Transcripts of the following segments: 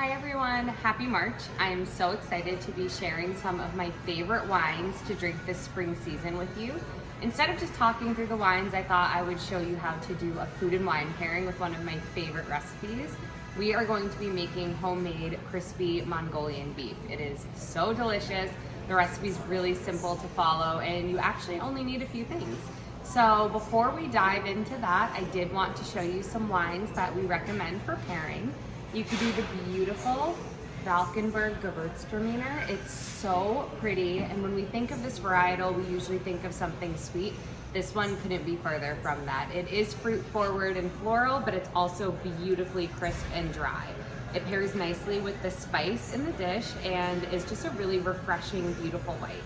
Hi everyone, happy March. I'm so excited to be sharing some of my favorite wines to drink this spring season with you. Instead of just talking through the wines, I thought I would show you how to do a food and wine pairing with one of my favorite recipes. We are going to be making homemade crispy Mongolian beef. It is so delicious. The recipe is really simple to follow and you actually only need a few things. So before we dive into that, I did want to show you some wines that we recommend for pairing. You could do the beautiful Valkenburg Gewürztraminer. It's so pretty, and when we think of this varietal, we usually think of something sweet. This one couldn't be further from that. It is fruit forward and floral, but it's also beautifully crisp and dry. It pairs nicely with the spice in the dish and is just a really refreshing, beautiful white.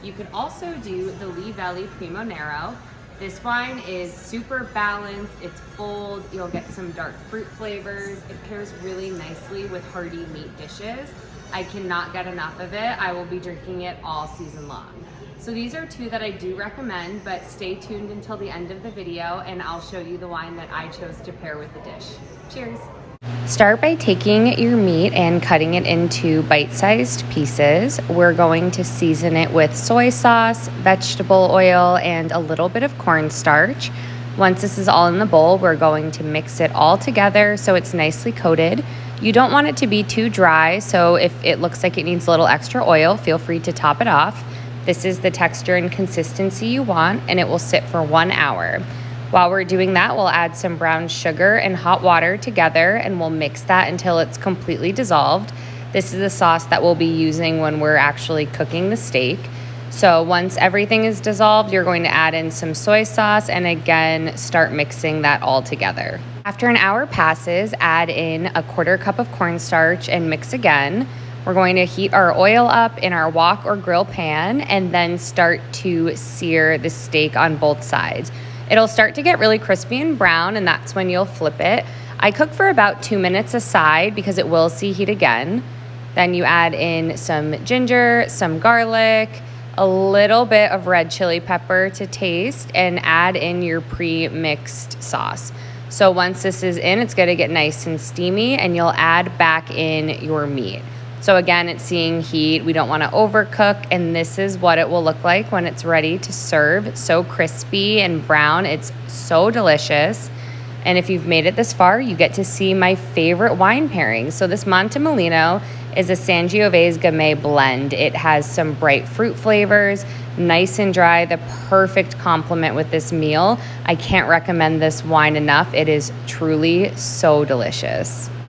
You could also do the Lee Valley Primo Nero. This wine is super balanced, it's bold, you'll get some dark fruit flavors. It pairs really nicely with hearty meat dishes. I cannot get enough of it. I will be drinking it all season long. So these are two that I do recommend, but stay tuned until the end of the video and I'll show you the wine that I chose to pair with the dish. Cheers. Start by taking your meat and cutting it into bite-sized pieces. We're going to season it with soy sauce, vegetable oil, and a little bit of cornstarch. Once this is all in the bowl, we're going to mix it all together so it's nicely coated. You don't want it to be too dry, so if it looks like it needs a little extra oil, feel free to top it off. This is the texture and consistency you want, and it will sit for 1 hour. While we're doing that, we'll add some brown sugar and hot water together and we'll mix that until it's completely dissolved. This is the sauce that we'll be using when we're actually cooking the steak. So once everything is dissolved, you're going to add in some soy sauce and again, start mixing that all together. After an hour passes, add in a 1/4 cup of cornstarch and mix again. We're going to heat our oil up in our wok or grill pan and then start to sear the steak on both sides. It'll start to get really crispy and brown, and that's when you'll flip it. I cook for about 2 minutes aside because it will see heat again. Then you add in some ginger, some garlic, a little bit of red chili pepper to taste, and add in your pre-mixed sauce. So once this is in, it's gonna get nice and steamy, and you'll add back in your meat. So again, it's seeing heat. We don't want to overcook, and this is what it will look like when it's ready to serve. So crispy and brown. It's so delicious. And if you've made it this far, you get to see my favorite wine pairing. So this Montemolino is a Sangiovese Gamay blend. It has some bright fruit flavors, nice and dry, the perfect complement with this meal. I can't recommend this wine enough. It is truly so delicious.